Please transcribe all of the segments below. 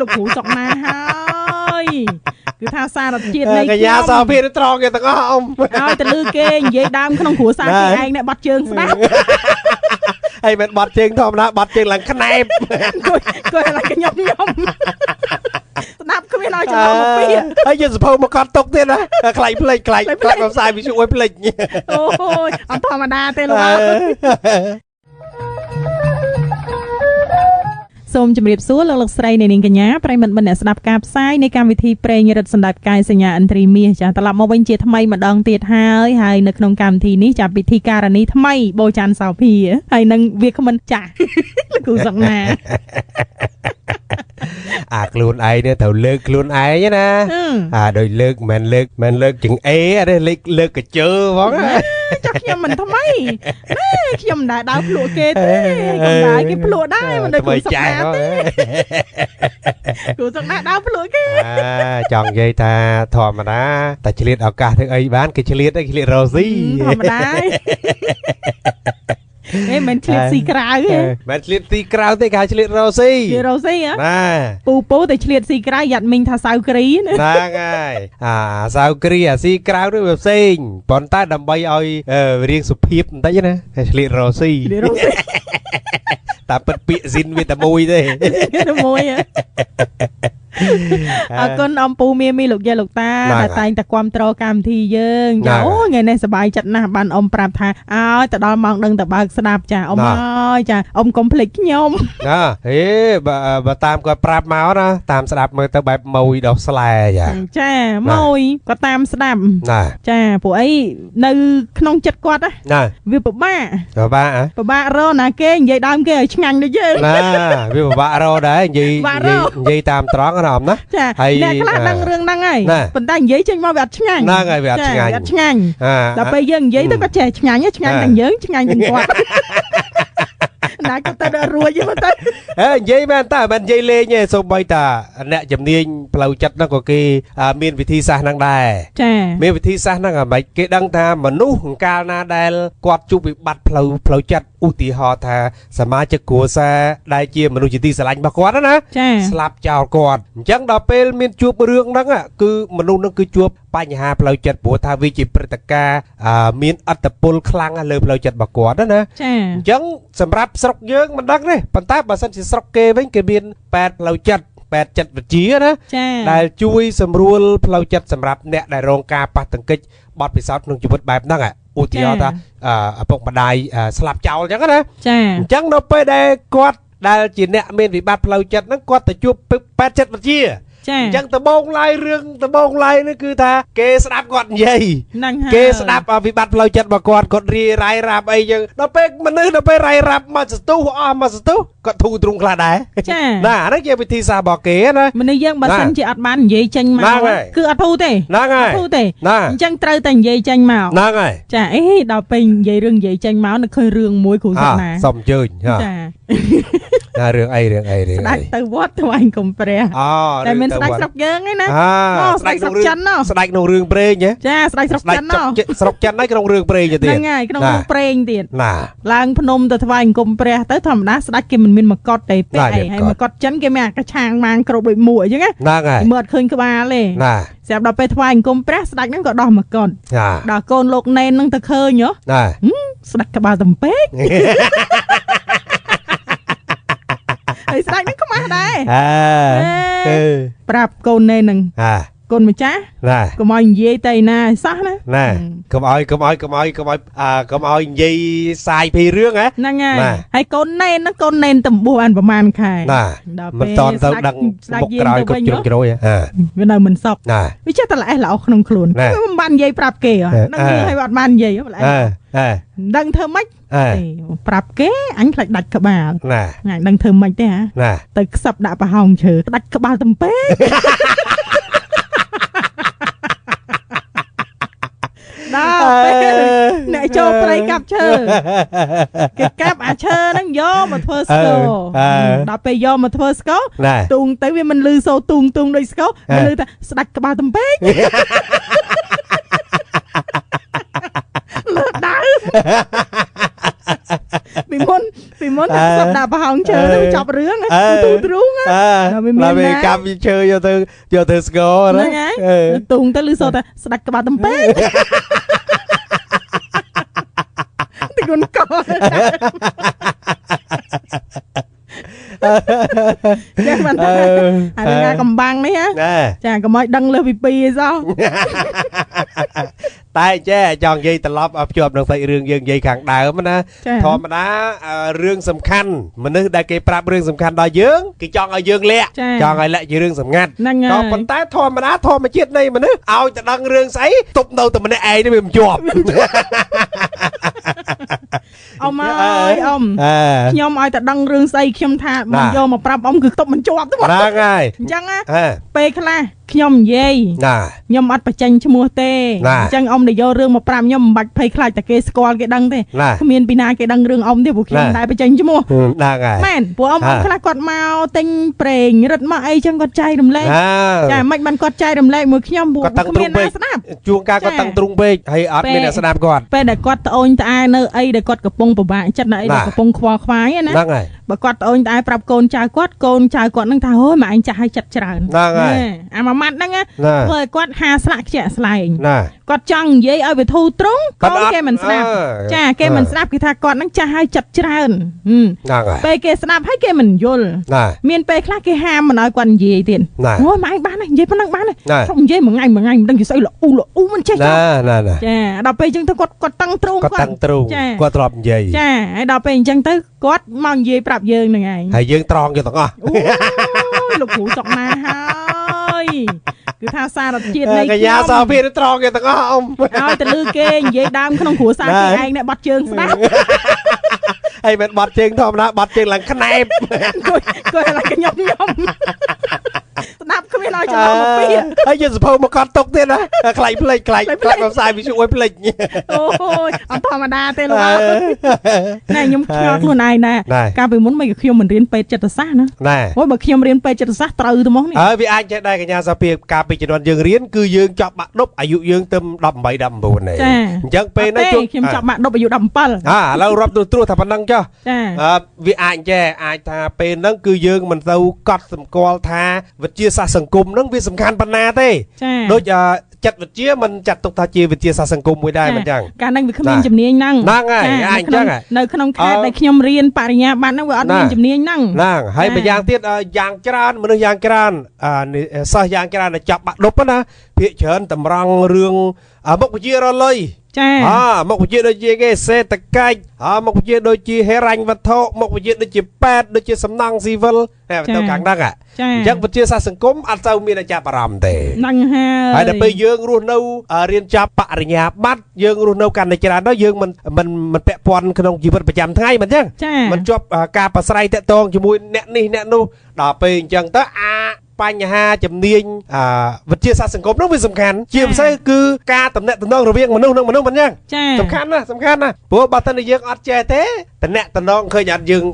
លោកគ្រូចុកណាហើយគឺថាសារជាតិនៃកញ្ញាសោភាត្រង់គេទាំងអស់អ៊ំឲ្យទៅលឺគេនិយាយដើមក្នុងគ្រួសារគេឯងនេះបាត់ជើងស្ដាប់ហើយមិនបាត់ជើងធម្មតាបាត់ជើងឡើងខ្នែបគាត់ឡើងខ្ញុំស្ដាប់គ្មានឲ្យចំណងពីហើយយើងសភៅមកកត់ទុកទៀតណាខ្លាញ់ភ្លេចខ្លាញ់ផ្សាយវិទ្យុឲ្យភ្លេចអូយអត់ធម្មតាទេលោកអើសូមជម្រាបសួរលោកស្រីអ្នកនាងកញ្ញាប្រិយមិត្តអ្នកស្ដាប់ការផ្សាយនៃកម្មវិធីប្រេងរិទ្ធសម្ដាប់កាយសញ្ញាអន្ត្រីមាសចាត្រឡប់មកវិញជាថ្មីម្ដងទៀតហើយនៅក្នុងកម្មវិធីនេះចាពិធីការនីថ្មីបូច័ន្ទសោភាហើយនឹងវាគ្មិនចាស់លោកគ្រូសុកណាអាខ្លួនឯងនេះត្រូវលើកខ្លួនឯងណាដោយលើកមិនលើកជើងអេអត់លើកកញ្ជើហ្មងចាស់ខ្ញុំមិនថ្មីខ្ញុំមិនដែរដើរភ្លក់គេទេខ្ញុំដែរគេភ្លក់ដែរមិនដូចគ្រូសុកណាទេគ្រូសុកណាដើរភ្លក់គេចង់និយាយថាធម្មតាតែឆ្លៀតឱកាសធ្វើអីបានគេឆ្លៀតរ៉ូស៊ីធម្មតាមិនឆ្លៀតស៊ីក្រៅទេមិនឆ្លៀតស៊ីក្រៅទេគេហៅឆ្លៀតរ៉ូស៊ីរ៉ូស៊ីណាពូតែឆ្លៀតស៊ីក្រៅយ៉ាត់មីងថាសៅគ្រីហ្នឹងហើយសៅគ្រីស៊ីក្រៅនោះវាផ្សេងប៉ុន្តែដើម្បីឲ្យរៀងសុភាពបន្តិចណាឆ្លៀតរ៉ូស៊ីតែពិតពាក្យស៊ីនវាតែមួយទេមួយអរគុណអំពូមីលោកយាយលោកតាដែលតែងតែគាំទ្រកម្មវិធីយើងចាអូថ្ងៃនេះសប្បាយចិត្តណាស់បានអ៊ំប្រាប់ថាឲ្យទៅដល់ម៉ោងដឹងទៅបើកស្ដាប់ចាអ៊ំហើយចាអ៊ំកុំភ្លេចខ្ញុំហេបើតាមគាត់ប្រាប់មកណាតាមស្ដាប់មើលទៅបែបម៉ួយដោះស្លែចាម៉ួយក៏តាមស្ដាប់ចាពួកអីនៅក្នុងចិត្តគាត់ណាវាពិបាករណាគេនិយាយដើមគេឲ្យឆ្ងាញ់ដូចយើងណាវាពិបាករដែរនិយាយតាមត្រង់ណាអ៊ំណាហើយអ្នកខ្លះដឹងរឿងហ្នឹងហើយប៉ុន្តែនិយាយចេញមកវាអត់ឆ្ងាញ់ហ្នឹងហើយវាអត់ឆ្ងាញ់ដល់ពេលយើងនិយាយទៅក៏ចេះឆ្ងាញ់ទាំងយើងឆ្ងាញ់ទាំងគាត់ណាក៏ទៅដល់រួចហ្នឹងទៅនិយាយមែនតើមិននិយាយលេងទេសូម្បីតាអ្នកជំនាញផ្លូវចិត្តហ្នឹងក៏គេមានវិធីសាស្ត្រហ្នឹងដែរចាមានវិធីសាស្ត្រហ្នឹងអ្ហ្មងគេដឹងថាមនុស្សកាលណាដែលគាត់ជួបវិបត្តិផ្លូវចិត្តឧទាហរណ៍ថាសមាជិកគ្រួសារដែលជាមនុស្សជាទីស្រឡាញ់របស់គាត់ណាស្លាប់ចោលគាត់អញ្ចឹងដល់ពេលមានជួបរឿងហ្នឹងគឺមនុស្សហ្នឹងគឺជួបបញ្ហាផ្លូវចិត្តព្រោះថាវាជាព្រឹត្តិការណ៍មានអត្តពលខ្លាំងលើផ្លូវចិត្តរបស់គាត់ណាចាអញ្ចឹងសម្រាប់ស្រុកយើងមិនដឹងទេប៉ុន្តែបើសិនជាស្រុកគេវិញគេមានពេទ្យផ្លូវចិត្តពេទ្យចិត្តវិទ្យាណាដែលជួយសម្រួលផ្លូវចិត្តសម្រាប់អ្នកដែលរងការប៉ះទង្គិចបទពិសោធន៍ក្នុងជីវិតបែបហ្នឹងឧទាហរណ៍ថាឪពុកម្ដាយស្លាប់ចោលអញ្ចឹងណាអញ្ចឹងនៅពេលដែលគាត់ដែលជាអ្នកមានវិបត្តិផ្លូវចិត្តហ្នឹងគាត់ទៅជួបពេទ្យចិត្តវិទ្យាអញ្ចឹងដំបូងឡើយនេះគឺថាគេស្ដាប់គាត់និយាយគេស្ដាប់វិបត្តិផ្លូវចិត្តរបស់គាត់រាយរ៉ាយរ៉ាប់អីចឹងដល់ពេលមនុស្សដល់ពេលរាយរ៉ាប់មកសន្ទុះគាត់ធូរទ្រូងខ្លះដែរចាណាអានេះជាវិធីសាស្ត្ររបស់គេណាមនុស្សយើងបើសិនជាអត់បាននិយាយចេញមកគឺអត់ធូរទេហ្នឹងហើយធូរទេអញ្ចឹងត្រូវតែនិយាយចេញមកហ្នឹងហើយចាដល់ពេលនិយាយរឿងនិយាយចេញមកនឹកឃើញរឿងមួយគ្រូសុខណាសុំអញ្ជើញចារឿងអីស្ដេចទៅវត្តថ្វាយគុំព្រះតែមានស្ដេចស្រុកយើងឯណាស្ដេចស្រុកចិនស្ដេចក្នុងរឿងព្រេងចាស្ដេចស្រុកចិនស្រុកចិនហើយក្នុងរឿងព្រេងទៀតហ្នឹងហើយក្នុងរឿងព្រេងទៀតឡើងភ្នំទៅថ្វាយគុំព្រះទៅធម្មតាស្ដេចគេមិនមានមកកត់ទេពេលអីហើយមកកត់ចិនគេមានអាកឆាងម៉ាងគ្រប់ដូចមួអញ្ចឹងណាហ្នឹងហើយមើលអត់ឃើញក្បាលទេស្រាប់ដល់ពេលថ្វាយគុំព្រះស្ដេចហ្នឹងក៏ដោះមកកត់ដល់កូនលោកណេនហ្នឹងទៅឃើញស្ដេចក្បាលតំពេកហើយស្ដេចហ្នឹងខ្មាស់ដែរប្រាប់កូនណេហ្នឹងកូនម្ចាស់កុំឲ្យនិយាយទៅណាសោះណាកុំឲ្យនិយាយសាយពីរឿងហ្នឹងហើយហើយកូនណេនតំបួសអានប្រហែលខែដល់ពេលមិនតន់ទៅដឹងមុខក្រោយគាត់ជ្រុងជ្រោយវានៅមិនសក់វាចេះតែល្អេះល្អក្នុងខ្លួនមិនបាននិយាយប្រាប់គេហ្នឹងនិយាយឲ្យអត់បាននិយាយល្អេះដឹងធ្វើម៉េចប្រាប់គេអញខ្លាចដាច់ក្បាលណាដឹងធ្វើម៉េចទេទៅខ្សឹបដាក់ប្រហោងឈើដាច់ក្បាលតំពេកដល់ពេលអ្នកចូលព្រៃកាប់ឈើគេកាប់អាឈើហ្នឹងយកមកធ្វើស្គរដល់ពេលយកមកធ្វើស្គរទូងទៅវាមិនលឺសូរទូងដូចស្គរវាលឺថាស្ដាច់ក្បាលតំពេកលើដៅ ពីមុនតែសប់ដាក់ប្រហោងជើទៅចាប់រឿងទូទ្រូងដល់វាកាប់វាជើយកទៅស្គរណាទូងទៅលឺសូតែស្ដាច់ក្បាលតំពេទីគុណកោចាំមិនថាអាកំបាំងនេះចាកុំឲ្យដឹងលើពី2ឯសោះតែចេះចង់និយាយត្រឡប់ឲ្យភ្ជាប់នឹងសាច់រឿងយើងនិយាយខាងដើមណាធម្មតារឿងសំខាន់មនុស្សដែលគេប្រាប់រឿងសំខាន់ដល់យើងគេចង់ឲ្យយើងលាក់ចង់ឲ្យលាក់ជារឿងសម្ងាត់ក៏ប៉ុន្តែធម្មតាធម្មជាតិនៃមនុស្សឲ្យតែដឹងរឿងស្អីទប់នៅតែម្នាក់ឯងនេះវាមិនជាប់អ៊ំអើយអ៊ំខ្ញុំឲ្យតែដឹងរឿងស្អីខ្ញុំថាមកយកមកប្រាប់អ៊ំគឺទប់មិនជាប់ទេហ្នឹងហើយអញ្ចឹងពេលខ្លះខ្ញុំនិយាយខ្ញុំអត់បញ្ចេញឈ្មោះទេអញ្ចឹងអ៊ំដែលយករឿងមកប្រាប់ខ្ញុំមិនបាច់ភ័យខ្លាចតែគេស្គាល់គេដឹងទេគ្មានពីណាគេដឹងរឿងអ៊ំទេព្រោះខ្ញុំមិនដែលបញ្ចេញឈ្មោះហ្នឹងហើយមែនព្រោះអ៊ំខ្លះគាត់មកទិញប្រេងរត់មកអីចឹងគាត់ចែករំលែកចាមិនបានគាត់ចែករំលែកមួយខ្ញុំព្រោះគ្មានអ្នកស្ដាប់ជួនកាលគាត់តាំងទ្រុងពេកហើយអត់មានអ្នកស្ដាប់គាត់ពេលដែលគាត់ត្អូញត្អែនៅអីដែលគាត់កំពុងពិបាកចិត្តនៅអីដែលកំពុងខ្វល់ខ្វាយណាហ្នឹងហើយបើគាត់ត្អូញត្អែប្រាប់កូនចៅគាត់នឹងថាអូយម៉ែឯងចាស់ឲ្យចិត្តច្រើនហ្នឹងហើយអាមួយម៉ាត់ហ្នឹងធ្វើឲ្យគាត់ហាស្លាក់ខ្ជាក់ស្លែងណាគាត់ចង់និយាយឲ្យវាធូរទ្រង់កូនគេមិនស្ដាប់ចាគេមិនស្ដាប់គេថាគាត់នឹងចាស់ឲ្យចិត្តច្រើនហ្នឹងហើយពេលគេស្ដាប់ហើយគេមិនយល់មានពេលខ្លះគេហាមមិនឲ្យគាត់និយាយទៀតអូយម៉ែឯងបាននិយាយប៉ុណ្ណឹងបានខ្ញុំនិយាយមួយថ្ងៃមិនដឹងគេស្អីលអ៊ូមិនចេះណាចាដល់ពេលអញ្ចឹងទៅគាត់តឹងទ្រូងគាត់ធ្លាប់និយាយចាហើយដល់ពេលអញ្ចឹងទៅគាត់មកនិយាយប្រាប់យើងហ្នឹងឯងហើយយើងត្រង់យកទាំងអស់អូយលោកគ្រូសុកណាហើយគឺថាសារជាតិនៃកញ្ញាសោភាត្រង់យកទាំងអស់អ៊ំឲ្យទៅលឺគេនិយាយដើមក្នុងគ្រួសារគេឯងនេះបាត់ជើងស្ដាប់ហើយមិនបាត់ជើងធម្មតាបាត់ជើងឡើងខ្នែបគាត់ឡើងខ្ញុំស្ដាប់គ្មានឲ្យចំណងពីហើយយើងសភៅមកកត់ទុកទៀតណាខ្លាញ់ផ្លេចខ្លាញ់ផ្សាយវិទ្យុឲ្យផ្លេចអូយអត់ធម្មតាទេលោកអើយណែខ្ញុំឆ្ងល់ខ្លួនឯងណាកាលពីមុនមិនខ្ញុំមិនរៀនពេទ្យចិត្តសាស្ត្រណាអូយបើខ្ញុំរៀនពេទ្យចិត្តសាស្ត្រត្រូវទៅហ្មងនេះហើយវាអាចចេះដែរកញ្ញាសាភាកាលពីជំនាន់យើងរៀនគឺយើងចប់បាក់ឌុបអាយុយើងទៅ18 19ទេអញ្ចឹងពេលហ្នឹងខ្ញុំចប់បាក់ឌុបអាយុ17ឥឡូវរាប់ត្រួសថាប៉ុណ្្នឹងចុះវាអាចចេះអាចថាពេលហ្នឹងគឺយើងមិនទៅកត់សម្គាល់ថាវិទ្យាសាស្ត្រសង្គមហ្នឹងវាសំខាន់ប៉ុណ្ណាទេដូចចិត្តវិទ្យាមិនចាត់ទុកថាជាវិទ្យាសាស្ត្រសង្គមមួយដែរមិនចឹងកាលហ្នឹងវាគ្មានជំនាញហ្នឹងហើយអាចចឹងនៅក្នុងខេត្តដែលខ្ញុំរៀនបរិញ្ញាបត្រហ្នឹងវាអត់មានជំនាញហ្នឹងហើយម្យ៉ាងទៀតយ៉ាងច្រើនមនុស្សយ៉ាងច្រើនសិស្សយ៉ាងច្រើនដែលចាប់បាក់ឌុបណាភាគច្រើនតម្រង់រឿងមុខវិជ្ជារលុយចាមុខវិជ្ជាដូចជាគេសេដ្ឋកិច្ចមុខវិជ្ជាដូចជាហិរញ្ញវត្ថុមុខវិជ្ជាដូចជាពេទ្យដូចជាសំណង់ស៊ីវិលទៅខាងហ្នឹងអញ្ចឹងវិទ្យាសាស្ត្រសង្គមអត់ទៅមានចាប់អារម្មណ៍ទេហ្នឹងហើយដល់ពេលយើងរស់នៅរៀនចាប់បរិញ្ញាបត្រយើងរស់នៅកាន់តែច្រើនដល់យើងមិនពាក់ព័ន្ធក្នុងជីវិតប្រចាំថ្ងៃមិនអញ្ចឹងមិនជាប់ការប្រស្រ័យតាក់ទងជាមួយអ្នកនេះអ្នកនោះដល់ពេលអញ្ចឹងទៅបញ្ហាជំនាញវិទ្យាសាស្ត្រសង្គមនោះវាសំខាន់ជាពិសេសគឺការតំណែងតំណងរវាងមនុស្សនិងមនុស្សមិនអញ្ចឹងសំខាន់ណាព្រោះបើតែយើងអត់ចេះទេតំណែងតំណងឃើញអត់យើង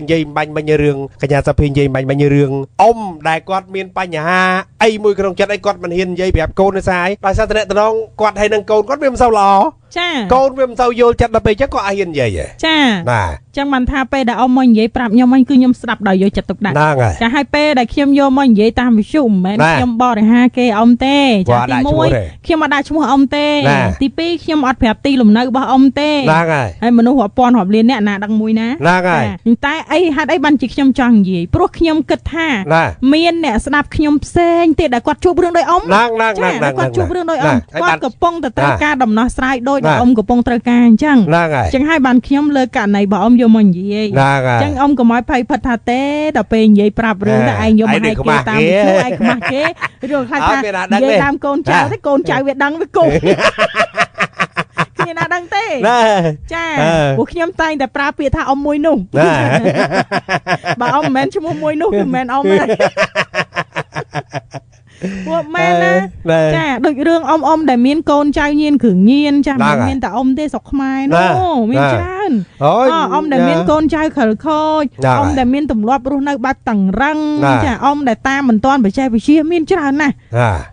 និយាយបាញ់រឿងកញ្ញាសាភានិយាយបាញ់រឿងអ៊ំដែលគាត់មានបញ្ហាអីមួយក្នុងចិត្តអីគាត់មិនហ៊ាននិយាយប្រាប់កូនទេសាយដោយសារតំណែងតំណងគាត់ហើយនឹងកូនគាត់វាមិនសូវល្អកូនវាមិនសូវយល់ចិត្តដល់ពេលអញ្ចឹងគាត់អត់ហ៊ាននិយាយទេចាចឹងបានថាពេលដែលអ៊ំមកនិយាយប្រាប់ខ្ញុំវិញគឺខ្ញុំស្ដាប់ដោយយកចិត្តទុកដាក់ចាហើយពេលដែលខ្ញុំយកមកនិយាយតាមវិទ្យុមិនមែនខ្ញុំបរិហាគេអ៊ំទេចាទី1ខ្ញុំអត់ដាក់ឈ្មោះអ៊ំទេទី2ខ្ញុំអត់ប្រាប់ទីលំនៅរបស់អ៊ំទេហើយមនុស្សរាប់ពាន់រាប់លានអ្នកណាដឹងមួយណាតែអីហេតុអីបានជាខ្ញុំចង់និយាយព្រោះខ្ញុំគិតថាមានអ្នកស្ដាប់ខ្ញុំផ្សេងទៀតដែលគាត់ជួបរឿងដោយអ៊ំគាត់ជួបរឿងដោយអ៊ំគាត់កំពុងតែត្រូវការដំណោះស្រាយដោយអ៊ំកំពុងត្រូវការអញ្ចឹងហើយបានខ្ញុំលើកករណីរបស់អ៊ំយកមកនិយាយអញ្ចឹងអ៊ំកុំឲ្យភ័យផិតថាទេដល់ពេលនិយាយប្រាប់រឿងតែឯងយកមកឲ្យគេតាមវិទ្យុឯងខ្មាស់គេរឿងខ្លះថានិយាយតាមកូនចៅទេកូនចៅវាដឹងវាគោមានណាដឹងទេចាព្រោះខ្ញុំតែងតែប្រើពាក្យថាអ៊ំមួយនោះបើអ៊ំមិនមែនឈ្មោះមួយនោះគឺមិនមែនអ៊ំទេពួកមែនណាចាដូចរឿងអ៊ំដែលមានកូនចៅញៀនគ្រឿងញៀនចាមិនមានតែអ៊ំទេស្រុកខ្មែរនោះមានច្រើនអ៊ំដែលមានកូនចៅខិលខូចអ៊ំដែលមានទម្លាប់រស់នៅបែបតឹងរឹងចាអ៊ំដែលតាមមិនទាន់បច្ចេកវិទ្យាមានច្រើនណាស់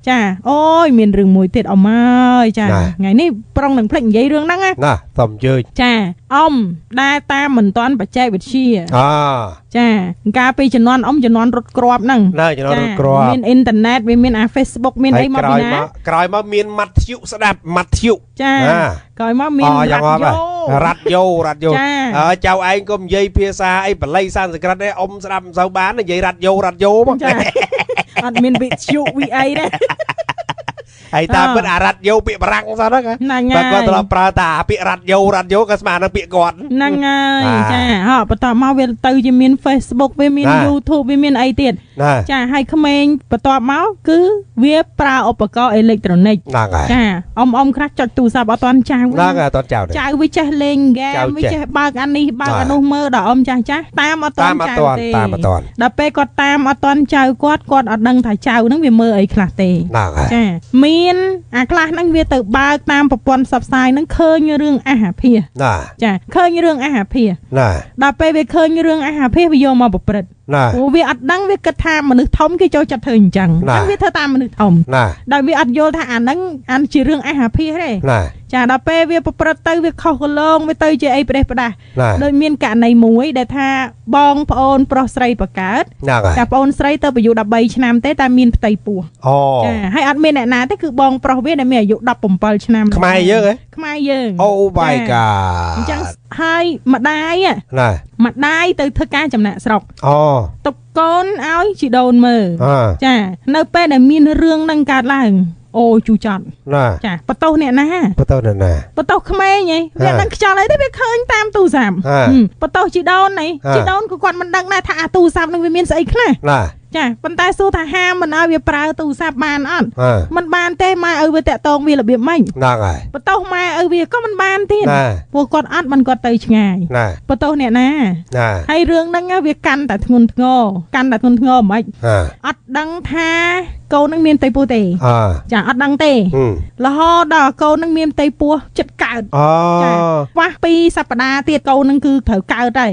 ចាអូយមានរឿងមួយទៀតអ៊ំអើយចាថ្ងៃនេះប្រុងនឹងភ្លេចនិយាយរឿងហ្នឹងណាសូមអញ្ជើញចា ដែលតាមមិនតាន់បច្ចេកវិទ្យា ចាការពីជំនាន់ជំនាន់រត់ក្របហ្នឹងជំនាន់រត់ក្របមានអ៊ីនធឺណិតវាមាន Facebook មានអីមកពីណាក្រោយមកមានម៉ាត់ធ្យុស្ដាប់ម៉ាត់ធ្យុចាក្រោយមកមានរ៉ាត់យ៉ូចៅឯងកុំនិយាយភាសាអីបល័យសំស្ក្រឹតទេស្ដាប់មិនសូវបាននិយាយរ៉ាត់យ៉ូមកចាអត់មានវិទ្យុវិអីទេហើយតាមពិតអារ៉ាត់យ៉ូពាក្យបារាំងសោះហ្នឹងបើគាត់ធ្លាប់ប្រើតាពាក្យរ៉ាត់យ៉ូក៏ស្មើនឹងពាក្យគាត់ហ្នឹងហើយចាបន្តមកវាទៅជាមាន Facebook វាមាន YouTube វាមានអីទៀតចាហើយក្មេងបន្ទាប់មកគឺវាប្រើឧបករណ៍អេឡិចត្រូនិកចាខ្លះចុចទូរស័ព្ទអត់ទាន់ចៅហ្នឹងអត់ទាន់ចៅទេចៅវាចេះលេងហ្គេមវាចេះបើកអានេះបើកអានោះមើលដល់ចាស់តាមអត់ទាន់ចៅទេដល់ពេលគាត់តាមអត់ទាន់ចៅគាត់អត់ដឹងថាចៅហ្នឹងវាមើលអីខ្លះទេចាមានអាខ្លះហ្នឹងវាទៅបើកតាមប្រព័ន្ធផ្សព្វផ្សាយហ្នឹងឃើញរឿងអាហារភាសចាឃើញរឿងអាហារភាសដល់ពេលវាឃើញរឿងអាហារភាសវាយកមកប្រព្រឹត្តព្រោះវាអត់ដឹងវាគិតថាមនុស្សធំគេចូលចិត្តធ្វើអញ្ចឹងហ្នឹងវាធ្វើតាមមនុស្សធំដល់វាអត់យល់ថាអាហ្នឹងអានជារឿងអាហារភាសទេចាដល់ពេលវាប្រព្រឹត្តទៅវាខុសកលងវាទៅជាអីប្រេះផ្ដាស់ដូចមានករណីមួយដែលថាបងប្អូនប្រុសស្រីបកើតតែប្អូនស្រីទៅអាយុ13ឆ្នាំទេតែមានផ្ទៃពោះចាហើយអត់មានអ្នកណាទេគឺបងប្រុសវាដែលមានអាយុ17ឆ្នាំខ្មែរយើងហ៎ខ្មែរយើងអូ my god អញ្ចឹងហើយម្ដាយទៅធ្វើការចំណាក់ស្រុកទុកកូនឲ្យជីដូនមើលចានៅពេលដែលមានរឿងហ្នឹងកើតឡើងអូជូចត់ចាបន្ទោសអ្នកណាបន្ទោសក្មេងហីវាដឹងខ្យល់អីទេវាឃើញតាមទូរស័ព្ទបន្ទោសជីដូនហីជីដូនក៏គាត់មិនដឹងដែរថាអាទូរស័ព្ទនឹងវាមានស្អីខ្លះចាប៉ុន្តែសួរថាហាមមិនឲ្យវាប្រើទូរស័ព្ទបានអត់មិនបានទេម៉ែឲ្យវាតាក់ទងវារបៀបម៉េចហ្នឹងហើយបន្ទោសម៉ែឲ្យវាក៏មិនបានទៀតព្រោះគាត់អត់មិនគាត់ទៅឆ្ងាយបន្ទោសអ្នកណាហើយរឿងហ្នឹងវាកាន់តែធ្ងន់ធ្ងរហ្មងអត់ដឹងថាកូននឹងមានផ្ទៃពោះទេចាអត់ដឹងទេរហូតដល់កូននឹងមានផ្ទៃពោះចិត្តកើតចាខ្វះ2សប្តាហ៍ទៀតកូននឹងគឺត្រូវកើតហើយ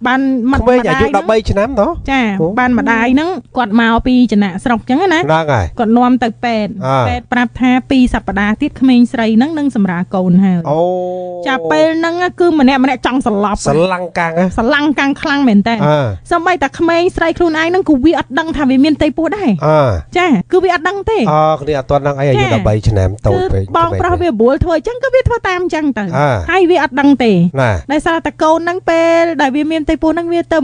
បានមកអាយុ13ឆ្នាំតចាបានម្ដាយហ្នឹងគាត់មកពីចំណាក់ស្រុកចឹងណាហ្នឹងហើយគាត់នាំទៅពេទ្យប្រាប់ថា2សប្តាហ៍ទៀតក្មេងស្រីហ្នឹងនឹងសម្រាលកូនហើយចាពេលហ្នឹងគឺម្នាក់ចង់ស្លាប់ស្រឡាំងកាំងខ្លាំងមែនតើសូម្បីតែក្មេងស្រីខ្លួនឯងហ្នឹងគឺវាអត់ដឹងថាវាមានផ្ទៃពោះដែរចាគឺវាអត់ដឹងទេគ្នាអត់ទាន់ដឹងអីអាយុ13ឆ្នាំតូចពេកបងប្រុសវាបួលធ្វើអញ្ចឹងក៏វាធ្វើតាមអញ្ចឹងទៅហើយវាអត់ដឹងទេដោយសារតែកូនហ្នឹងពេលដែលវាមានផ្ទៃពោះហ្នឹងវាទៅ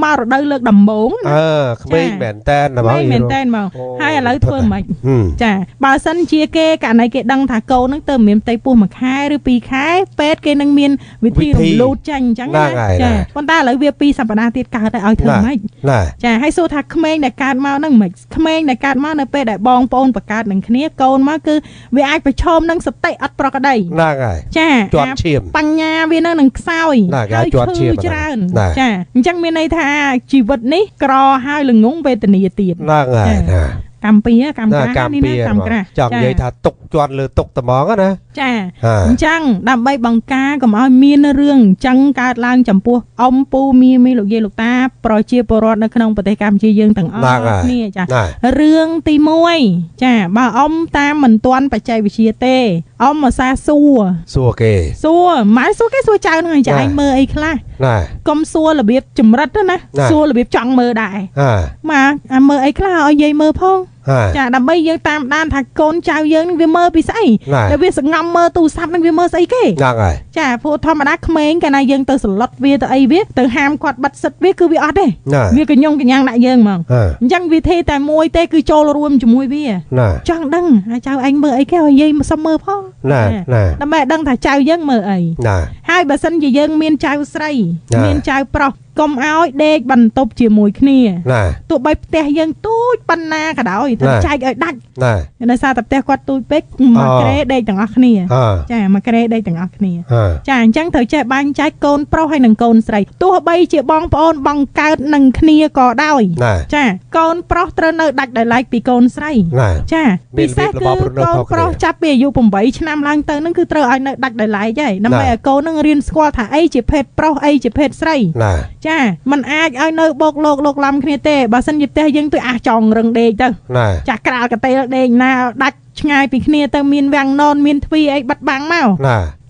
មករដូវលើកដំបូងក្មេងមែនតើហ្មងហើយឥឡូវធ្វើមិនចាបើសិនជាគេករណីគេដឹងថាកូនហ្នឹងទៅមានផ្ទៃពោះ1ខែឬ2ខែពេទ្យគេនឹងមានវិធីរំលូតចាញ់អញ្ចឹងណាចាប៉ុន្តែឥឡូវវា2សប្តាហ៍ទៀតកើតហើយឲ្យធ្វើមិនចាហើយសួរថាក្មេងដែលកើតមកហ្នឹងមិនក្មេងដែលកើតមកនៅពេលដែលបងប្អូនបង្កើតនឹងគ្នាកូនមកគឺវាអាចប្រឈមនឹងសតិអត់ប្រក្រតីហ្នឹងហើយចាជាប់ឈាមបញ្ញាវានឹងខ្សោយហើយជាប់ឈាមច្រើនចាអញ្ចឹងមានន័យថាជីវិតនេះក្រហើយល្ងងវេទនាទៀតហ្នឹងហើយកម្មពីកម្មក្រានេះណាកម្មក្រាចង់និយាយថាទុកជាន់លើទុកត្មងណាចាអញ្ចឹងដើម្បីបង្ការកុំឲ្យមានរឿងអញ្ចឹងកើតឡើងចំពោះអ៊ំពូមីលោកយាយលោកតាប្រជាពលរដ្ឋនៅក្នុងប្រទេសកម្ពុជាយើងទាំងអស់គ្នាចារឿងទី1ចាបើអ៊ំតាមមិនទាន់បច្ចេកវិទ្យាទេអ៊ំអាសាសួរគេម៉ែសួរគេសួរចៅហ្នឹងចាឯងមើលអីខ្លះកុំសួររបៀបចម្រិតណាសួររបៀបចង់មើលដែរម៉ាមើលអីខ្លះឲ្យយាយមើលផងចាដើម្បីយើងតាមដានថាកូនចៅយើងនឹងវាមើលពីស្អីតែវាសង្ងំមើលទូរស័ព្ទនឹងវាមើលស្អីគេហ្នឹងហើយចាព្រោះធម្មតាក្មេងកាលណាយើងទៅសន្លត់វាទៅអីវាទៅហាមគាត់បិទសិតវាគឺវាអត់ទេវាកញ្ញងកញ្ញាំងដាក់យើងហ្មងអញ្ចឹងវិធីតែមួយទេគឺចូលរួមជាមួយវាចង់ដឹងចៅឯងមើលអីគេឲ្យយាយសុំមើលផងដើម្បីដឹងថាចៅយើងមើលអីហើយបើសិនជាយើងមានចៅស្រីមានចៅប្រុសកុំឲ្យដេកបន្ទប់ជាមួយគ្នាទោះបីផ្ទះយើងទូចប៉ុណ្ណាក៏ដោយតែចែកឲ្យដាច់ដោយសារតែផ្ទះគាត់ទូចពេកមកក្រេដេកទាំងអស់គ្នាចាមកក្រេដេកទាំងអស់គ្នាចាអញ្ចឹងត្រូវចេះបែងចែកកូនប្រុសហើយនិងកូនស្រីទោះបីជាបងប្អូនបង្កើតនឹងគ្នាក៏ដោយចាកូនប្រុសត្រូវនៅដាច់ដោយឡែកពីកូនស្រីចាពិសេសគឺកូនប្រុសចាប់ពីអាយុ8ឆ្នាំឡើងទៅនឹងគឺត្រូវឲ្យនៅដាច់ដោយឡែកហើយដើម្បីឲ្យកូននឹងរៀនស្គាល់ថាអីជាភេទប្រុសអីជាភេទស្រីចាมันអាចឲ្យនៅបោកលោកឡំគ្នាទេបើសិនជាផ្ទះយើងទៅអះចង់រឹងដេកទៅចាក្រាលកតេលដេកណាដាច់ឆ្ងាយពីគ្នាទៅមានវាំងននមានទ្វីអីបិទបាំងមក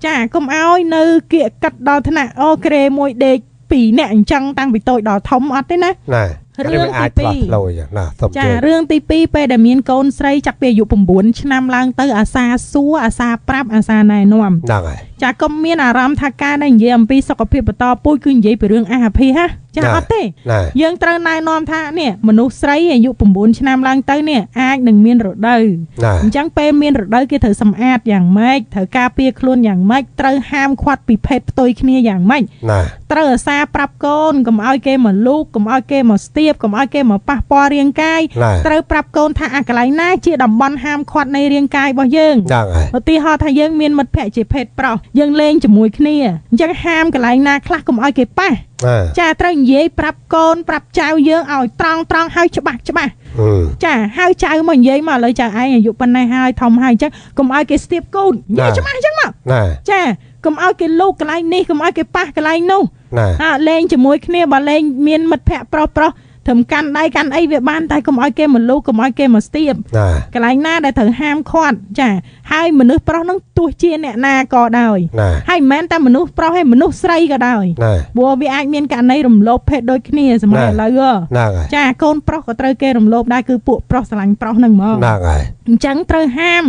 ចាកុំឲ្យនៅគៀកកាត់ដល់ថ្នាក់អូក្រេមួយដេក2នាក់អញ្ចឹងតាំងពីតូចដល់ធំអត់ទេណា ណា រឿងទី2 ណាសុំ ចារឿងទី2ពេលដែលមានកូនស្រីចាប់ពីអាយុ9ឆ្នាំឡើងទៅអាសាសួរអាសាប្រាប់អាសាណែនាំ ហ្នឹងហើយ ចាកុំមានអារម្មណ៍ថាការដែលនិយាយអំពីសុខភាពបន្តពូជគឺនិយាយពីរឿងអាហាភិហ៎ចាអត់ទេ ណា យើងត្រូវណែនាំថានេះមនុស្សស្រីអាយុ9ឆ្នាំឡើងទៅនេះអាចនឹងមានរដូវ ណា អញ្ចឹងពេលមានរដូវគេត្រូវសម្អាតយ៉ាងម៉េចត្រូវការពារខ្លួនយ៉ាងម៉េចត្រូវហាមឃាត់ពីភេទផ្ទុយគ្នាយ៉ាងម៉េច ណា ត្រូវអាសាប្រាប់កូនកុំឲ្យគេមកលូកកុំឲ្យគេមកស្ទាបកុំឲ្យគេមកប៉ះពាល់រាងកាយ ណា ត្រូវប្រាប់កូនថាអាកន្លែងណាជាតំបន់ហាមឃាត់នៃរាងកាយរបស់យើង ហ្នឹងហើយ ឧទាហរណ៍ថាយើងមានមិត្តភ័ក្តិជាភេទប្រុសយើងលេងជាមួយគ្នាអញ្ចឹងហាមកន្លែងណាខ្លះកុំឲ្យគេប៉ះ ណា ចាត្រូវនិយាយប្រាប់កូនប្រាប់ចៅយើងឲ្យត្រង់ហើយច្បាស់ ចាហើយចៅមកនិយាយមកឥឡូវចៅឯងអាយុប៉ុណ្ណេះហើយធំហើយអញ្ចឹងកុំឲ្យគេស្ទាបកូននិយាយច្បាស់អញ្ចឹងមក ណា ចាកុំឲ្យគេលូកកន្លែងនេះកុំឲ្យគេប៉ះកន្លែងនោះ ណា លេងជាមួយគ្នាបើលេងមានមិត្តភ័ក្តិប្រុសត្រឹមកាន់ដៃកាន់អីវាបានតែកុំឲ្យគេមកលូកកុំឲ្យគេមកស្ទាប ណា កន្លែងណាដែលត្រូវហាមឃាត់ចាហើយមនុស្សប្រុសនឹងទោះជាអ្នកណាក៏ដោយ ណា ហើយមិនមែនតែមនុស្សប្រុសទេមនុស្សស្រីក៏ដោយ ណា ព្រោះវាអាចមានករណីរំលោភភេទដូចគ្នាសម័យឥឡូវ ហ្នឹងហើយ ចាកូនប្រុសក៏ត្រូវគេរំលោភដែរគឺពួកប្រុសស្រឡាញ់ប្រុសហ្នឹងហ្មង ហ្នឹងហើយ អញ្ចឹងត្រូវហាម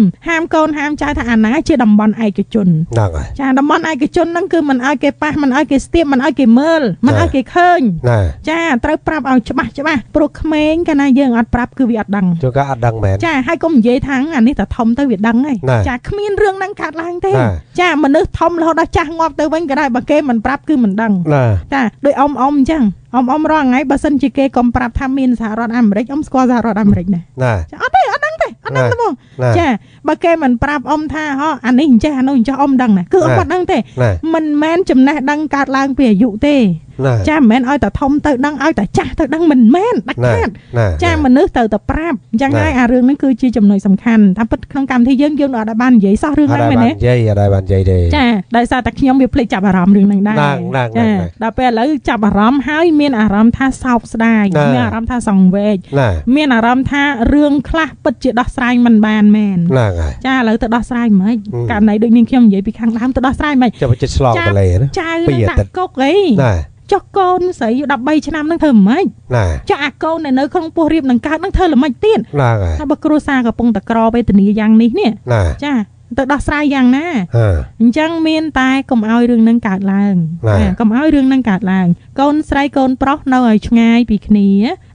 កូនហាមចៅថាអាណាជាតំបន់ឯកជន ហ្នឹងហើយ ចាតំបន់ឯកជនហ្នឹងគឺមិនឲ្យគេប៉ះមិនឲ្យគេស្ទាបមិនឲ្យគេមើលមិនឲ្យគេឃើញ ណា ចាត្រូវប្រាប់ឲ្យច្បាស់ព្រោះក្មេងកាលណាយើងអត់ប្រាប់គឺវាអត់ដឹង ជួនកាលអត់ដឹងមែន ចាហើយកុំនិយាយថាអានេះតែធំទៅវាដឹងហើយ ណា ចាគ្មានរឿងហ្នឹងកើតឡើងទេ ណា ចាមនុស្សធំរហូតដល់ចាស់ងាប់ទៅវិញក៏ដែរបើគេមិនប្រាប់គឺមិនដឹង ណា ចាដោយអ៊ំអញ្ចឹងអ៊ំរាល់ថ្ងៃបើសិនជាគេកុំប្រាប់ថាមានសហរដ្ឋអាមេរិកអ៊ំស្គាល់សហរដ្ឋអាមេរិកណា ណា ចាអត់ទេអត់ដឹងទេអត់ដឹងទេបង ណា ចាបើគេមិនប្រាប់អ៊ំថាហ៎អានេះអញ្ចេះអានោះអញ្ចេះអ៊ំដឹងណាគឺអ៊ំអត់ដឹងទេ ណា មិនមែនចំណេះដឹងកើតឡើងពីអាយុទេ ណា ចាមិនមែនឲ្យតែធំទៅដឹងឲ្យតែចាស់ទៅដឹងមិនមែនដាច់ ណា ខាត ណា ចាមនុស្សត្រូវតែប្រាប់អញ្ចឹង ណា ហើយអារឿងហ្នឹងគឺជាចំណុចសំខាន់តាមពិតក្នុងកម្មវិធីយើងអត់ដែលបាននិយាយសោះរឿង អត់ ហ្នឹង ដែរ មែន បាន ទេ និយាយអត់ដែរបាននិយាយទេ ចាដោយសារតែខ្ញុំវាភ្លេចចាប់អារម្មណ៍រឿងហ្នឹងដែរ ហ្នឹងហ្នឹង ចា ហ្នឹង ដល់ពេលឥឡូវចាប់អារម្មណ៍ហើយមានអារម្មណ៍ថាសោកស្ដាយ ណា មានអារម្មណ៍ថាសង្វេគ ណា មានអារម្មណ៍ថារឿងខ្លះពិតជាដោះស្រាយមិនបានមែន ហ្នឹងហើយ ចាឥឡូវទៅដោះស្រាយមិន ហឹម ករណីដូចនាងខ្ញុំនិយាយពីខាងដើមទៅដោះស្រាយមិន ចាំចិត្តឆ្លងតលេណា ចៅ ពី នឹង អាទិត្យ ដាក់គុកអី ណា ចុះកូនស្រី13ឆ្នាំហ្នឹងធ្វើមិន ណា ចុះអាកូនដែលនៅក្នុងពោះរៀបនឹងកើតហ្នឹងធ្វើល្មិចទៀត ហ្នឹងហើយ ថាបើគ្រួសារកំពុងតែក្រវេទនាយ៉ាងនេះនេះ ណា ចាទៅដោះស្រាយយ៉ាងណា ហឺ អញ្ចឹងមានតែកុំឲ្យរឿងហ្នឹងកើតឡើង ណា ចាកុំឲ្យរឿងហ្នឹងកើតឡើងកូនស្រីកូនប្រុសនៅឲ្យឆ្ងាយពីគ្នា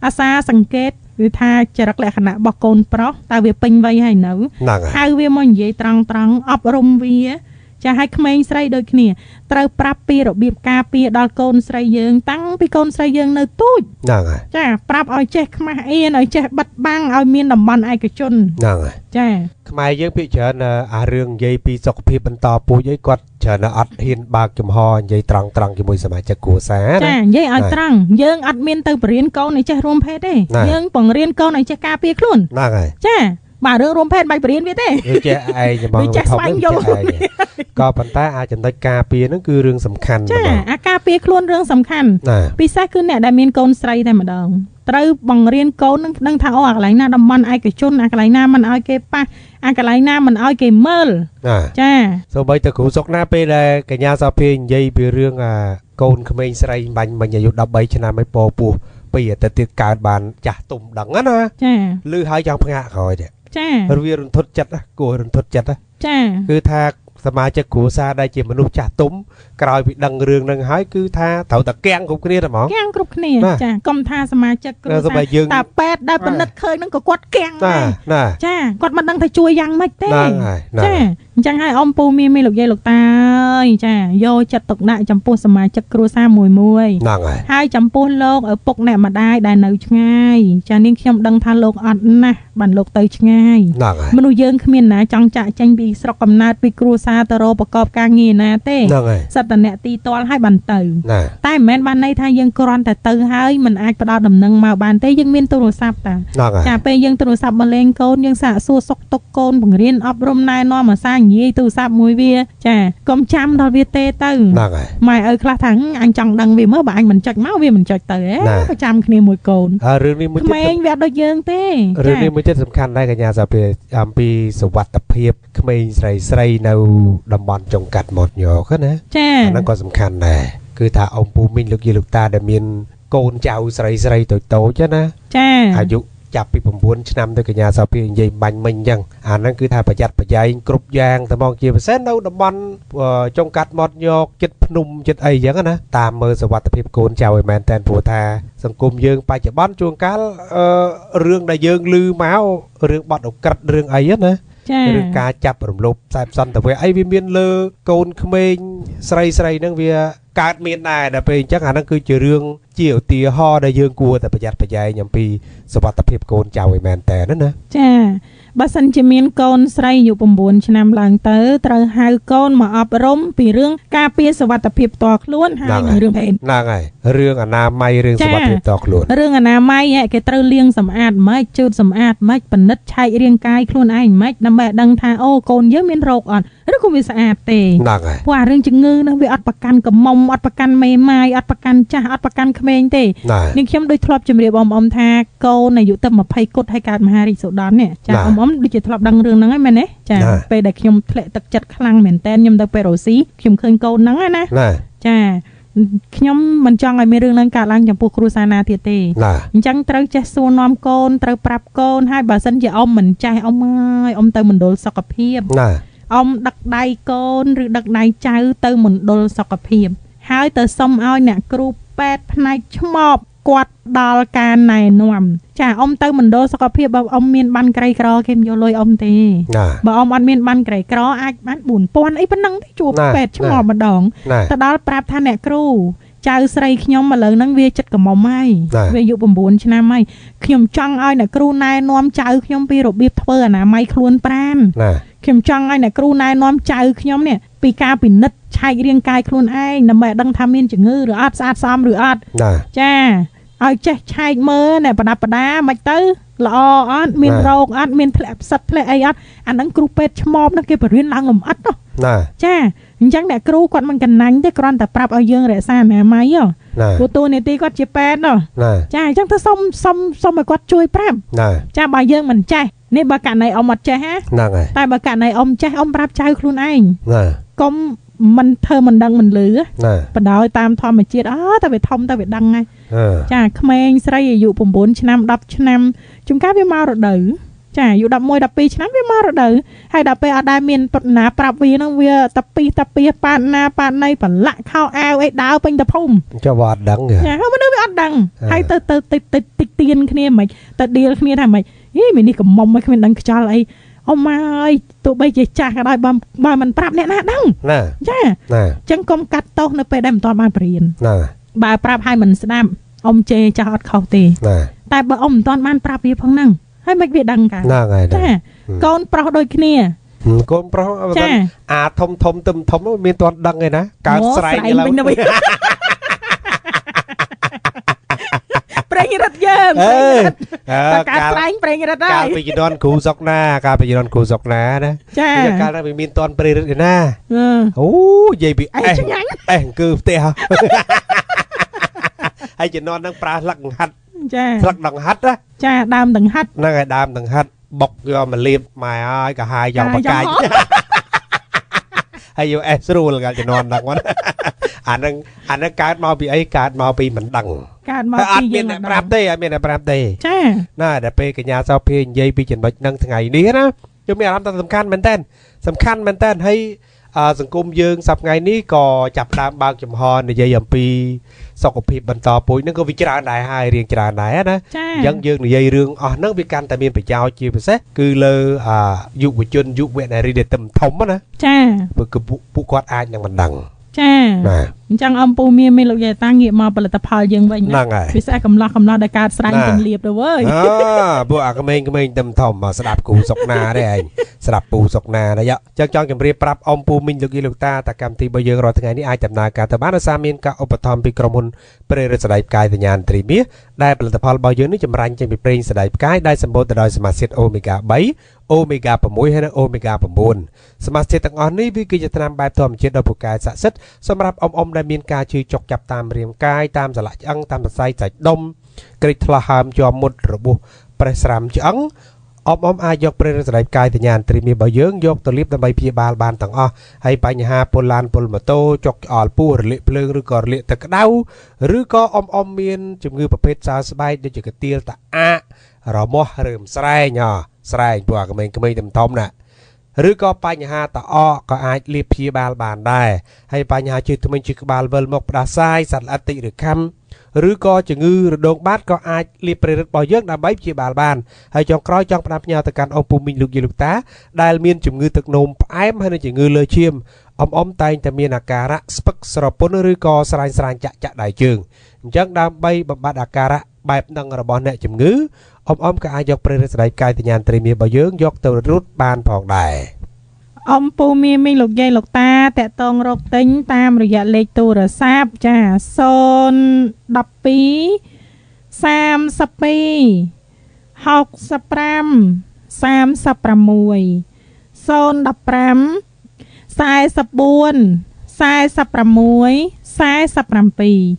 អាសាសង្កេតវាថាចរិតលក្ខណៈរបស់កូនប្រុសតើវាពេញវ័យហើយនៅ ហ្នឹងហើយ ហៅវាមកនិយាយត្រង់អប់រំវាចាឲ្យក្មេងស្រីដូចគ្នាត្រូវប្រាប់ពីរបៀបការពារដល់កូនស្រីយើងតាំងពីកូនស្រីយើងនៅទូច ហ្នឹងហើយ ចាប្រាប់ឲ្យចេះខ្មាស់អៀនឲ្យចេះបិទបាំងឲ្យមានតំបន់ឯកជន ហ្នឹងហើយ ចា ខ្មែរយើងភាគច្រើនអារឿងនិយាយពីសុខភាពបន្តពូជអីគាត់ច្រើនអត់ហ៊ានបើកចំហនិយាយត្រង់ជាមួយសមាជិកគ្រួសារ ចា ណា និយាយឲ្យត្រង់យើងអត់មានទៅបរៀនកូនឲ្យចេះរួមភេទទេ ណា យើងបង្រៀនកូនឲ្យចេះការពារខ្លួន ហ្នឹងហើយ ចាបាទរឿងរួមភេទមិនបរៀនវាទេ វាចេះឯងហ្មង វាចេះស្វែងយល់ ចេះឯងក៏ប៉ុន្តែអាចចំណុចការពារហ្នឹងគឺរឿងសំខាន់ ចា ហ្មង អាការពារខ្លួនរឿងសំខាន់ ណា ពិសេសគឺអ្នកដែលមានកូនស្រីតែម្ដងត្រូវបង្រៀនកូននឹងថាអូអាកន្លែងណាតំបន់ឯកជនអាកន្លែងណាមិនឲ្យគេប៉ះអាកន្លែងណាមិនឲ្យគេមើល ណា ចា សូម្បីតែគ្រូសុកណាពេលដែលកញ្ញាសភានិយាយពីរឿងកូនក្មេងស្រីបាញ់មិញអាយុ13ឆ្នាំឲ្យពពោះពីអាទិត្យទៀតកើតបានចាស់ទុំដឹងណា ចា ឮហើយចង់ភ្ងាក់ក្រោយទេ ចា វារន្ធត់ចិត្តណាគួររន្ធត់ចិត្តណា ចា គឺថាសមាជិកគ្រួសារដែលជាមនុស្សចាស់ទុំក្រោយពីដឹងរឿងហ្នឹងហើយគឺថាត្រូវតែគាំងគ្រប់គ្នាតែហ្មង គាំងគ្រប់គ្នា ណា ចាកុំថាសមាជិកគ្រួ សូម្បី សារ យើង តាប៉ែតដែលបណ្ឌិតឃើញហ្នឹងក៏គាត់គាំង ណា ដែរ ណា ចាគាត់មិនដឹងថាជួយយ៉ាងម៉េចទេ ហ្នឹងហើយណា ចាអញ្ចឹងហើយអ៊ំពូមីលោកយាយលោកតាអើយចាយកចិត្តទុកដាក់ចំពោះសមាជិកគ្រួសារមួយ ហ្នឹងហើយ ហើយចំពោះលោកឪពុកអ្នកម្ដាយដែលនៅឆ្ងាយចានាងខ្ញុំដឹងថាលោកអត់ណាស់បានលោកទៅឆ្ងាយ ហ្នឹងហើយ មនុស្សយើងគ្មានណាចង់ចាក់ចេញពីស្រុកកំណើតពីគ្រួសារទៅរកប្រកបការងារណាទេ ហ្នឹងហើយ សិតតែអ្នកទីទាល់ហើយបានទៅ ណា តែមិនមែនបានន័យថាយើងគ្រាន់តែទៅហើយមិនអាចផ្ដល់ដំណឹងមកបានទេយើងមានទូរស័ព្ទតា ហ្នឹងហើយ ចាពេលយើងទូរស័ព្ទមកលេងកូនយើងសាកសួរសុខទុក្ខកូនបង្រៀនអប់រំណែនាំអាសាញ និយាយទូរស័ព្ទមួយវាចាកុំចាំដល់វាទេទៅ ហ្នឹងហើយ ម៉ែឪខ្លះថាអញចង់ដឹងវាមើលបើអញមិនចុចមកវាមិនចុចទៅក៏ចាំគ្នាមួយកូន រឿងនេះមួយទៀត ក្មេងវាអត់ដូចយើងទេ រឿងនេះមួយទៀតសំខាន់ដែរកញ្ញាសាពីអំពីសុវត្ថិភាពក្មេងស្រីនៅតំបន់ចុងកាត់មាត់ញោកណា ចា អាហ្នឹងក៏សំខាន់ដែរគឺថាអ៊ំពូមីងលោកយាយលោកតាដែលមានកូនចៅស្រីតូចៗណា ចា អាយុចាប់ពី9ឆ្នាំទៅកញ្ញាសាពីនិយាយបាញ់មិញអញ្ចឹងអាហ្នឹងគឺថាប្រយ័ត្នប្រយែងគ្រប់យ៉ាងតែមកជាពិសេសនៅតំបន់ចុងកាត់មាត់ញោកចិត្តភ្នំចិត្តអីអញ្ចឹងណាតាមមើលសុវត្ថិភាពកូនចៅឲ្យមែនតែនព្រោះថាសង្គមយើងបច្ចុប្បន្នជួនកាលរឿងដែលយើងឮមករឿងបាត់អក្រិតរឿងអីណា ចា ឬការចាប់រំលោភខ្សែផ្សន្តិវៈអីវាមានលើកូនក្មេងស្រីហ្នឹងវាកើតមានដែរដល់ពេលអញ្ចឹងអាហ្នឹងគឺជារឿងជាឧទាហរណ៍ដែលយើងគួរតែប្រយ័ត្នប្រយែងអំពីសុវត្ថិភាពកូនចៅឲ្យមែនតើណា ចាបើសិនជាមានកូនស្រីអាយុ9ឆ្នាំឡើងទៅត្រូវហៅកូនមកអប់រំពីរឿងការពារសុវត្ថិភាពផ្ទាល់ខ្លួនហើយនឹងរឿងភេទ ហ្នឹងហើយរឿងអនាម័យរឿងសុវត្ថិភាពផ្ទាល់ខ្លួន រឿងអនាម័យគេត្រូវលាងសម្អាតម៉េចជូតសម្អាតម៉េចពិនិត្យឆែករាងកាយខ្លួនឯងម៉េចដើម្បីឲ្យដឹងថាអូកូនយើងមានរោគអត់ឬក៏វាស្អាតទេ ហ្នឹងហើយ ព្រោះអារឿងជំងឺនោះវាអត់ប្រកាន់កំមុំអត់ប្រកាន់មេម៉ាយអត់ប្រកាន់ចាស់អត់ប្រកាន់ក្មេងទេ នាងខ្ញុំដូចធ្លាប់ជម្រាបអ៊ំថាកូនអាយុតែ20គត់ហើយកើតមហារីកសូដននេះចាអ៊ំដូចជាធ្លាប់ដឹងរឿងហ្នឹងហើយមែនទេចាពេលដែលខ្ញុំធ្លាក់ទឹកចិត្តខ្លាំងមែនតើខ្ញុំទៅពេទ្យរ៉ូស៊ីខ្ញុំឃើញកូនហ្នឹងណាចាខ្ញុំមិនចង់ឲ្យមានរឿងហ្នឹងកើតឡើងចំពោះគ្រួសារណាទៀតទេអញ្ចឹងត្រូវចេះសួរនាំកូនត្រូវប្រាប់កូនហើយបើសិនជាអ៊ំមិនចេះអ៊ំហើយអ៊ំទៅមណ្ឌលសុខភាពអ៊ំដឹកដៃកូនឬដឹកដៃចៅទៅមណ្ឌលសុខភាពហើយទៅសុំឲ្យអ្នកគ្រូពេទ្យផ្នែកឆ្មបគាត់ដល់ការណែនាំចាអ៊ំទៅមណ្ឌលសុខភាពបើអ៊ំមានបានក្រីក្រគេមិនយកលុយអ៊ំទេបើអ៊ំអត់មានបានក្រីក្រអាចបាន 4000 អីប៉ុណ្ណឹងទេជួបពេទ្យឆ្មបម្ដងទៅដល់ប្រាប់ថាអ្នកគ្រូចៅស្រីខ្ញុំឥឡូវហ្នឹងវាចិត្តកមុំហើយវាអាយុ9ឆ្នាំហើយខ្ញុំចង់ឲ្យអ្នកគ្រូណែនាំចៅខ្ញុំពីរបៀបធ្វើអនាម័យខ្លួនប្រាណខ្ញុំចង់ឲ្យអ្នកគ្រូណែនាំចៅខ្ញុំនេះពីការពិនិត្យឆែករាងកាយខ្លួនឯងដើម្បីឲ្យដឹងថាមានជំងឺឬអត់ស្អាតសមឬអត់ចាឲ្យចេះឆែកមើលណែប្រដាប់ប្រដាមិនទៅល្អអត់មានរោគអត់មានធ្លាក់ផ្សិតធ្លាក់អីអត់អាហ្នឹងគ្រូពេទ្យឆ្មបហ្នឹងគេបរៀនឡើងលំអិតណាចាអញ្ចឹងអ្នកគ្រូគាត់មិនកណ្ណាញ់ទេគ្រាន់តែប្រាប់ឲ្យយើងរក្សាអនាម័យព្រោះតួនាទីគាត់ជាពេទ្យចាអញ្ចឹងទៅសុំឲ្យគាត់ជួយប្រាប់ចាបើយើងមិនចេះនេះបើករណីអ៊ំអត់ចេះហ្នឹងហើយតែបើករណីអ៊ំចេះអ៊ំប្រាប់ចៅខ្លួនឯងកុំមិនធ្វើមិនដឹងមិនលឺបដោយតាមធម្មជាតិតែវាធំតែវាដឹងហើយចាក្មេងស្រីអាយុ9ឆ្នាំ10ឆ្នាំជួនកាលវាមករដូវចាអាយុ11 12ឆ្នាំវាមករដូវហើយដល់ពេលអត់ដែលមានប៉ុណ្ណាប្រាប់វាហ្នឹងវាតាពីប៉ាណាប៉ាណៃប្រឡាក់ខោអាវអីដើរពេញទៅភូមិចុះវាអត់ដឹងចាមនុស្សវាអត់ដឹងហើយទៅតិចទៀនគ្នាមិនទៅឌីលគ្នាថាមិនមាននេះកំមុំឲ្យគ្មានដឹងខ្យល់អីអ៊ំម៉ាអើយទោះបីជាចាស់ក៏ដោយបើមិនប្រាប់អ្នកណាដឹងចាអញ្ចឹងកុំកាត់ទោសនៅពេលដែលមិនទាន់បានបរៀនបើប្រាប់ឲ្យមិនស្ដាប់អ៊ំជេរចាស់អត់ខុសទេតែបើអ៊ំមិនទាន់បានប្រាប់វាផងហ្នឹងហើយមិនវាដឹងកាចាកូនប្រុសដូចគ្នាកូនប្រុសអាធំមានទាន់ដឹងឯណាកើតស្រែកឡើងប្រេងរត់យើងការស្រែងប្រេងរត់ហើយកាលពីជំនាន់គ្រូសុកណាណាចាកាលណាវាមានតន់ប្រេងរត់ឯណាអូនិយាយពីអេគឺផ្ទះហើយជំនាន់ហ្នឹងប្រើស្លឹកដង្ហាត់ចាស្លឹកដង្ហាត់ណាចាដើមដង្ហាត់ហ្នឹងហើយដើមដង្ហាត់បុកយកមកលាបម៉ែហើយក៏ហាយយ៉ាងបកាច់ហើយយកអេសស្រួលកាលជំនាន់ហ្នឹងហ្នឹងអាហ្នឹងកើតមកពីអីកើតមកពីមិនដឹងកើតមកពីយើងអត់មានអ្នកប្រាប់ទេអត់មានអ្នកប្រាប់ទេចាណាដល់ពេលកញ្ញាសោភានិយាយពីចំណុចហ្នឹងថ្ងៃនេះណាខ្ញុំមានអារម្មណ៍ថាសំខាន់មែនតើហើយសង្គមយើងសប្តាហ៍ថ្ងៃនេះក៏ចាប់ដើមបើកចំហនិយាយអំពីសុខភាពបន្តពូជហ្នឹងក៏វាច្រើនដែរហើយរៀងច្រើនដែរណាអញ្ចឹងយើងនិយាយរឿងអស់ហ្នឹងវាកាន់តែមានប្រយោជន៍ជាពិសេសគឺលើយុវជនយុវនារីដែលធំណាចាព្រោះពួកគាត់អាចនឹងមិនដឹងចាអញ្ចឹងអំពូមានលោកយាយតាងាកមកផលិតផលយើងវិញពិសេសកំឡោះដែលកើតស្រែងទាំងលៀបទៅវើយពួកអាក្មេងធំមកស្ដាប់គូសុកណាទេឯងស្ដាប់ពូសុកណាណាចឹងចង់ជម្រាបប្រាប់អំពូមីងលោកយាយលោកតាកម្មវិធីរបស់យើងរាល់ថ្ងៃនេះអាចដំណើរការទៅបានដោយសារមានការឧបត្ថម្ភពីក្រុមហ៊ុនប្រេរិតស្ដីផ្កាយសញ្ញាត្រីមាសដែលផលិតផលរបស់យើងនេះចម្រាញ់ចេញពីប្រេងស្ដីផ្កាយដែលសម្បូរទៅដោយសមាសធាតុអូមេហ្គា3 Omega 6 ហើយនិង Omega 9 សមាសធាតុទាំងអស់នេះវាគឺជាថ្នាំបែបធម្មជាតិដ៏ពូកែស័ក្តិសិទ្ធិសម្រាប់អ៊ំដែលមានការឈឺចុកចាប់តាមរាងកាយតាមសន្លាក់ឆ្អឹងតាមសរសៃសាច់ដុំក្រិចថ្លាហើមជាប់មុតរបួសប្រេះស្រាំឆ្អឹងអ៊ំអាចយកប្រេងរសដៃកាយតញ្ញាអន្ត្រីមាសរបស់យើងយកទៅលាបដើម្បីព្យាបាលបានទាំងអស់ហើយបញ្ហាពុលឡានពុលម៉ូតូចុកឆ្អល់ពោះរលាកភ្លើងឬក៏រលាកទឹកក្តៅឬក៏អ៊ំមានជំងឺប្រភេទសើស្បែកដូចជាកាទៀលតាអារមាស់ឬស្រែងស្រែងព្រោះអាក្មេងៗធំណាឬក៏បញ្ហាតអកក៏អាចលាបព្យាបាលបានដែរហើយបញ្ហាជើងធ្មេញជើងក្បាលវិលមកផ្ដាសាយសត្វល្អិតតិចឬខំឬក៏ជំងឺរដូងបាតក៏អាចលាបប្រេងរឹតរបស់យើងដើម្បីព្យាបាលបានហើយចុងក្រោយចង់ផ្ដាំផ្ញើទៅកាន់អ៊ំពូមីងលោកយាយលោកតាដែលមានជំងឺទឹកនោមផ្អែមហើយនិងជំងឺលើឈាមអ៊ំតែងតែមានអាការៈស្ពឹកស្រពន់ឬក៏ស្រាញចាក់ដៃជើងអញ្ចឹងដើម្បីបំបត្តិអាការៈបែបហ្នឹងរបស់អ្នកជំងឺអ៊ំក៏អាចយកប្រេងរសដៃកាយតញ្ញាត្រីមាសរបស់យើងយកទៅរត់បានផងដែរអ៊ំពូមីមីលោកយាយលោកតាតកតងរកទិញតាមរយៈលេខទូរស័ព្ទចា012 32 65 36 015 44 46 47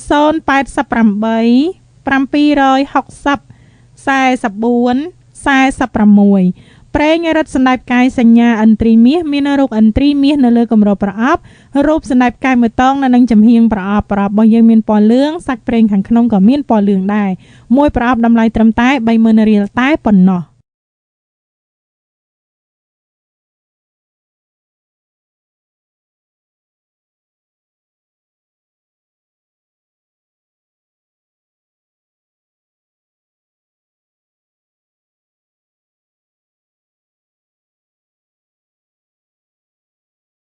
088 760 44 46ប្រេងរឹតសណ្ដែកកាយសញ្ញាឥន្ទ្រីមាសមានរោគឥន្ទ្រីមាសនៅលើកម្រប្រអប់រូបសណ្ដែកកាយមួយតងនៅនឹងចំហៀងប្រអប់របស់យើងមានពណ៌លឿងសាច់ប្រេងខាងក្នុងក៏មានពណ៌លឿងដែរមួយប្រអប់តម្លៃត្រឹមតែ 30,000 រៀលតែប៉ុណ្ណោះ